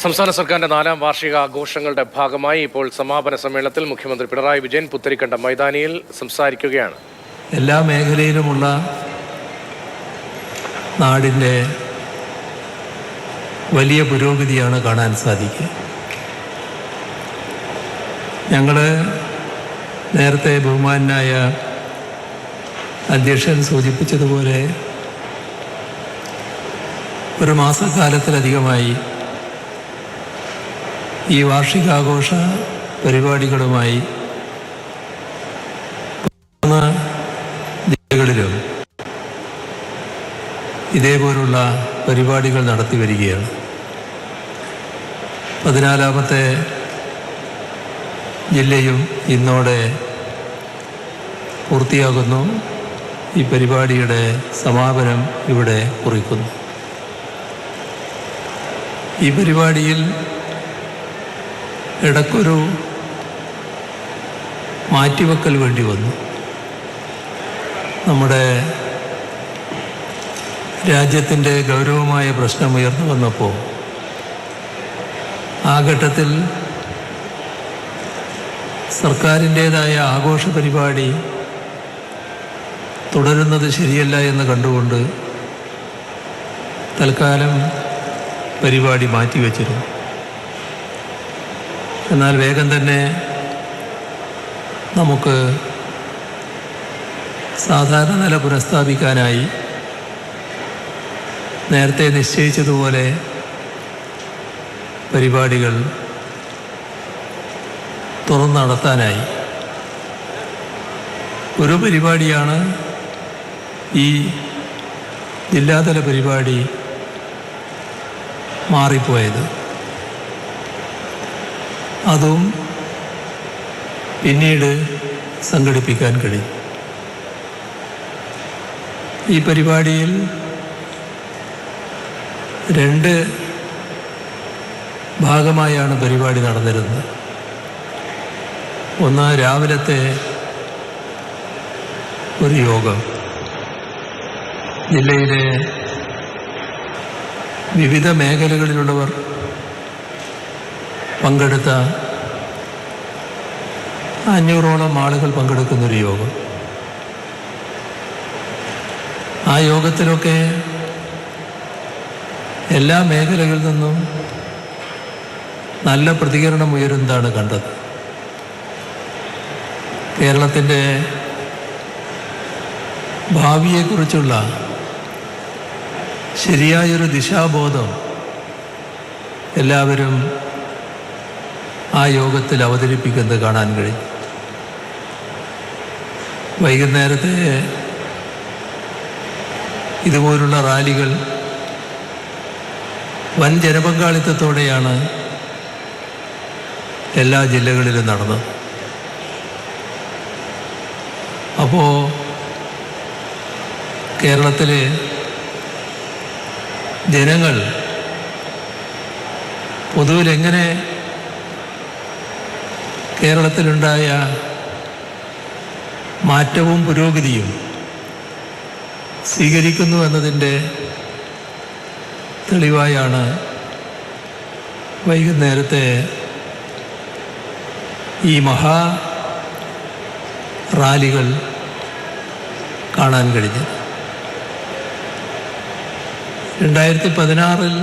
സംസ്ഥാന സർക്കാരിന്റെ 4ാം വാർഷികാഘോഷങ്ങളുടെ ഭാഗമായി ഇപ്പോൾ സമാപന സമ്മേളനത്തിൽ മുഖ്യമന്ത്രി പിണറായി വിജയൻ പുത്തരിക്കണ്ടം മൈതാനിയിൽ സംസാരിക്കുകയാണ്. എല്ലാ മേഖലയിലുമുള്ള നാടിൻ്റെ വലിയ പുരോഗതിയാണ് കാണാൻ സാധിക്കുക. ഞങ്ങൾ നേരത്തെ ബഹുമാനായ അധ്യക്ഷൻ സൂചിപ്പിച്ചതുപോലെ ഒരു മാസക്കാലത്തിലധികമായി ഈ വാർഷികാഘോഷ പരിപാടികളുമായി ജില്ലകളിലും ഇതേപോലുള്ള പരിപാടികൾ നടത്തി വരികയാണ്. 14ാമത്തെ ജില്ലയും ഇന്നോടെ പൂർത്തിയാകുന്നു. ഈ പരിപാടിയുടെ സമാപനം ഇവിടെ കുറിക്കുന്നു. ഈ പരിപാടിയിൽ ഇടയ്ക്കൊരു മാറ്റിവെക്കൽ വേണ്ടി വന്നു. നമ്മുടെ രാജ്യത്തിൻ്റെ ഗൗരവമായ പ്രശ്നം ഉയർന്നു വന്നപ്പോൾ ആ ഘട്ടത്തിൽ സർക്കാരിൻ്റേതായ ആഘോഷ പരിപാടി തുടരുന്നത് ശരിയല്ല എന്ന് കണ്ടുകൊണ്ട് തൽക്കാലം പരിപാടി മാറ്റിവെച്ചിരുന്നു. എന്നാൽ വേഗം തന്നെ നമുക്ക് സാധാരണ നില പുനഃസ്ഥാപിക്കാനായി നേരത്തെ നിശ്ചയിച്ചതുപോലെ പരിപാടികൾ തുറന്നു നടത്താനായി. ഒരു പരിപാടിയാണ് ഈ ജില്ലാതല പരിപാടി മാറിപ്പോയത്. അതും പിന്നീട് സംഘടിപ്പിക്കാൻ കഴിയും. ഈ പരിപാടിയിൽ 2 ഭാഗമായാണ് പരിപാടി നടന്നിരുന്നത്. ഒന്ന് രാവിലത്തെ ഒരു യോഗം, ജില്ലയിലെ വിവിധ മേഖലകളിലുള്ളവർ പങ്കെടുത്ത 500ഓളം ആളുകൾ പങ്കെടുക്കുന്നൊരു യോഗം. ആ യോഗത്തിലൊക്കെ എല്ലാ മേഖലകളിൽ നിന്നും നല്ല പ്രതികരണം ഉയരുന്നതാണ് കണ്ടത്. കേരളത്തിൻ്റെ ഭാവിയെക്കുറിച്ചുള്ള ശരിയായൊരു ദിശാബോധം എല്ലാവരും ആ യോഗത്തിൽ അവതരിപ്പിക്കുന്നത് കാണാൻ കഴിയും. വൈകുന്നേരത്തെ ഇതുപോലുള്ള റാലികൾ വൻ ജനപങ്കാളിത്തത്തോടെയാണ് എല്ലാ ജില്ലകളിലും നടന്നത്. അപ്പോൾ കേരളത്തിലെ ജനങ്ങൾ പൊതുവിലെങ്ങനെ കേരളത്തിലുണ്ടായ മാറ്റവും പുരോഗതിയും സ്വീകരിക്കുന്നു എന്നതിൻ്റെ തെളിവായാണ് വൈകുന്നേരത്തെ ഈ മഹാ റാലികൾ കാണാൻ കഴിഞ്ഞത്. 2016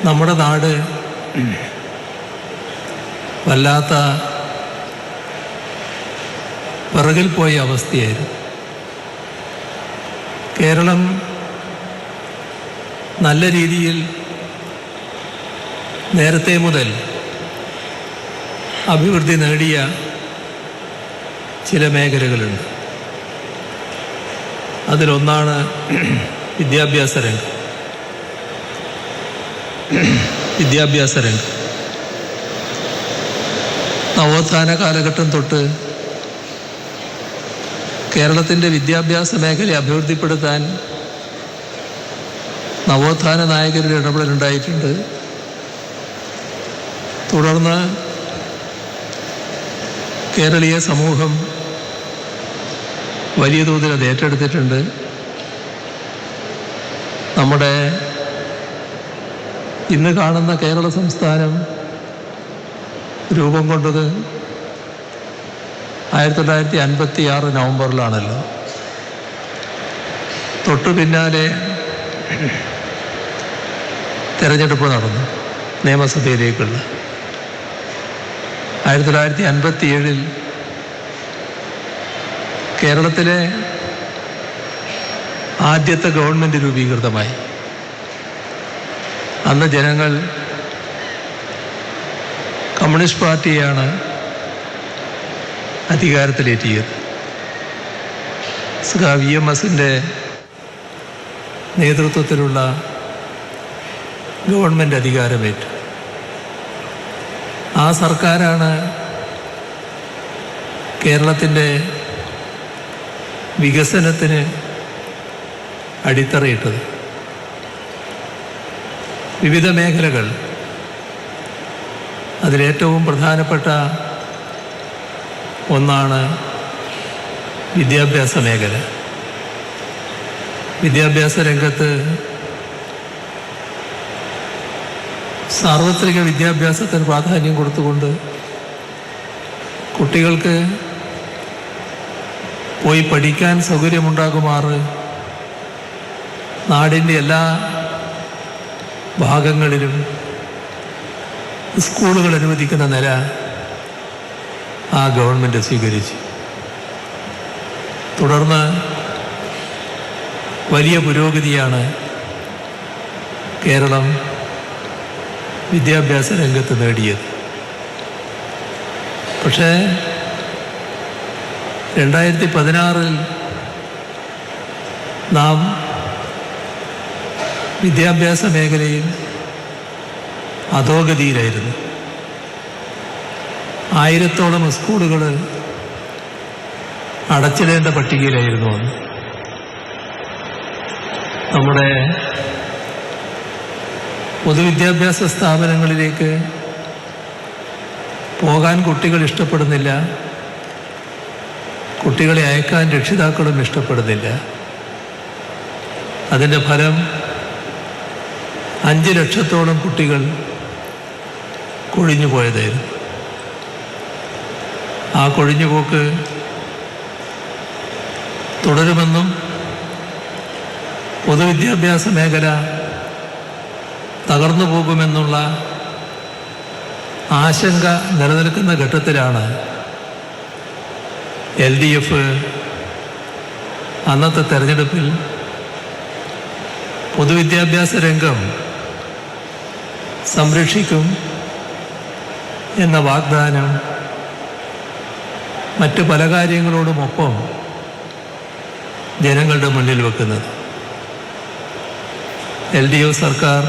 നമ്മുടെ നാട് വല്ലാത്ത പിറകിൽ പോയ അവസ്ഥയായിരുന്നു. കേരളം നല്ല രീതിയിൽ നേരത്തെ മുതൽ അഭിവൃദ്ധി നേടിയ ചില മേഖലകളുണ്ട്. അതിലൊന്നാണ് വിദ്യാഭ്യാസ രംഗം. നവോത്ഥാന കാലഘട്ടം തൊട്ട് കേരളത്തിൻ്റെ വിദ്യാഭ്യാസ മേഖല അഭിവൃദ്ധിപ്പെടുത്താൻ നവോത്ഥാന നായകരുടെ ഇടപെടലുണ്ടായിട്ടുണ്ട്. തുടർന്ന് കേരളീയ സമൂഹം വലിയ തോതിൽ അത് ഏറ്റെടുത്തിട്ടുണ്ട്. നമ്മുടെ ഇന്ന് കാണുന്ന കേരള സംസ്ഥാനം രൂപം കൊണ്ടത് 1956 നവംബറിലാണല്ലോ. തൊട്ടു പിന്നാലെ തിരഞ്ഞെടുപ്പ് നടന്നു നിയമസഭയിലേക്കുള്ള. 1957 കേരളത്തിലെ ആദ്യത്തെ ഗവൺമെൻറ് രൂപീകൃതമായി. അന്ന് ജനങ്ങൾ കമ്മ്യൂണിസ്റ്റ് പാർട്ടിയാണ് അധികാരത്തിലേറ്റിയത്. VMSൻ്റെ നേതൃത്വത്തിലുള്ള ഗവൺമെൻറ് അധികാരമേറ്റു. ആ സർക്കാരാണ് കേരളത്തിൻ്റെ വികസനത്തിന് അടിത്തറയിട്ടത്. വിവിധ മേഖലകൾ, അതിലേറ്റവും പ്രധാനപ്പെട്ട ഒന്നാണ് വിദ്യാഭ്യാസ മേഖല. വിദ്യാഭ്യാസ രംഗത്ത് സാർവത്രിക വിദ്യാഭ്യാസത്തിന് പ്രാധാന്യം കൊടുത്തുകൊണ്ട് കുട്ടികൾക്ക് പോയി പഠിക്കാൻ സൗകര്യമുണ്ടാകുമാറ് നാടിൻ്റെ എല്ലാ ഭാഗങ്ങളിലും സ്കൂളുകൾ അനുവദിക്കുന്ന നില ആ ഗവൺമെൻറ് സ്വീകരിച്ചു. തുടർന്ന് വലിയ പുരോഗതിയാണ് കേരളം വിദ്യാഭ്യാസ രംഗത്ത് നേടിയത്. പക്ഷേ 2016 നാം വിദ്യാഭ്യാസ മേഖലയിൽ അധോഗതിയിലായിരുന്നു. 1000-ഓളം സ്കൂളുകൾ അടച്ചിടേണ്ട പട്ടികയിലായിരുന്നു അന്ന്. നമ്മുടെ പൊതുവിദ്യാഭ്യാസ സ്ഥാപനങ്ങളിലേക്ക് പോകാൻ കുട്ടികൾ ഇഷ്ടപ്പെടുന്നില്ല, കുട്ടികളെ അയക്കാൻ രക്ഷിതാക്കളും ഇഷ്ടപ്പെടുന്നില്ല. അതിൻ്റെ ഫലം 5 ലക്ഷത്തോളം കുട്ടികൾ കൊഴിഞ്ഞു പോയതായിരുന്നു. ആ കൊഴിഞ്ഞുപോക്ക് തുടരുമെന്നും പൊതുവിദ്യാഭ്യാസ മേഖല തകർന്നു പോകുമെന്നുള്ള ആശങ്ക നിലനിൽക്കുന്ന ഘട്ടത്തിലാണ് LDF അന്നത്തെ തെരഞ്ഞെടുപ്പിൽ പൊതുവിദ്യാഭ്യാസ രംഗം സംരക്ഷിക്കും എന്ന വാഗ്ദാനം മറ്റ് പല കാര്യങ്ങളോടുമൊപ്പം ജനങ്ങളുടെ മുന്നിൽ വെക്കുന്നത്. LDF സർക്കാർ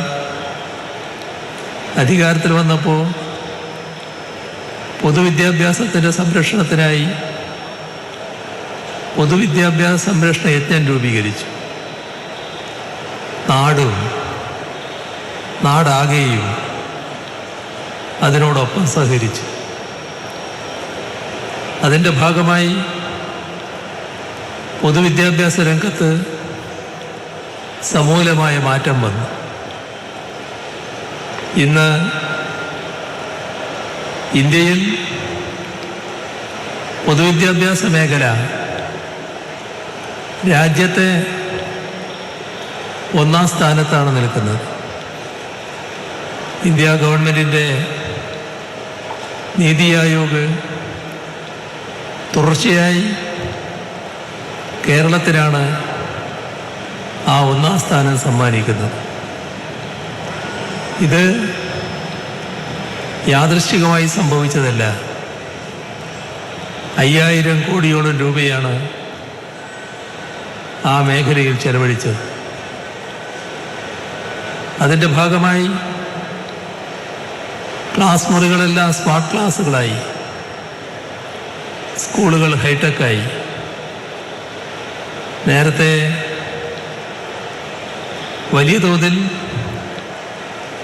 അധികാരത്തിൽ വന്നപ്പോൾ പൊതുവിദ്യാഭ്യാസത്തിൻ്റെ സംരക്ഷണത്തിനായി പൊതുവിദ്യാഭ്യാസ സംരക്ഷണ യജ്ഞം രൂപീകരിച്ചു. നാടാകെയും അതിനോടൊപ്പം സഹകരിച്ചു. അതിൻ്റെ ഭാഗമായി പൊതുവിദ്യാഭ്യാസ രംഗത്ത് സമൂലമായ മാറ്റം വന്നു. ഇന്ന് ഇന്ത്യയിൽ പൊതുവിദ്യാഭ്യാസ മേഖല രാജ്യത്തെ 1-ാം സ്ഥാനത്താണ് നിൽക്കുന്നത്. ഇന്ത്യ ഗവൺമെൻറ്റിൻ്റെ നീതി ആയോഗ് തുടർച്ചയായി കേരളത്തിനാണ് ആ 1-ാം സ്ഥാനം സമ്മാനിക്കുന്നത്. ഇത് യാദൃശ്ചികമായി സംഭവിച്ചതല്ല. 5000 കോടിയോളം രൂപയാണ് ആ മേഖലയിൽ ചെലവഴിച്ചത്. അതിൻ്റെ ഭാഗമായി ക്ലാസ് മുറികളെല്ലാം സ്മാർട്ട് ക്ലാസ്സുകളായി, സ്കൂളുകൾ ഹൈടെക്കായി. നേരത്തെ വലിയ തോതിൽ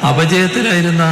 അപജയത്തിലായിരുന്ന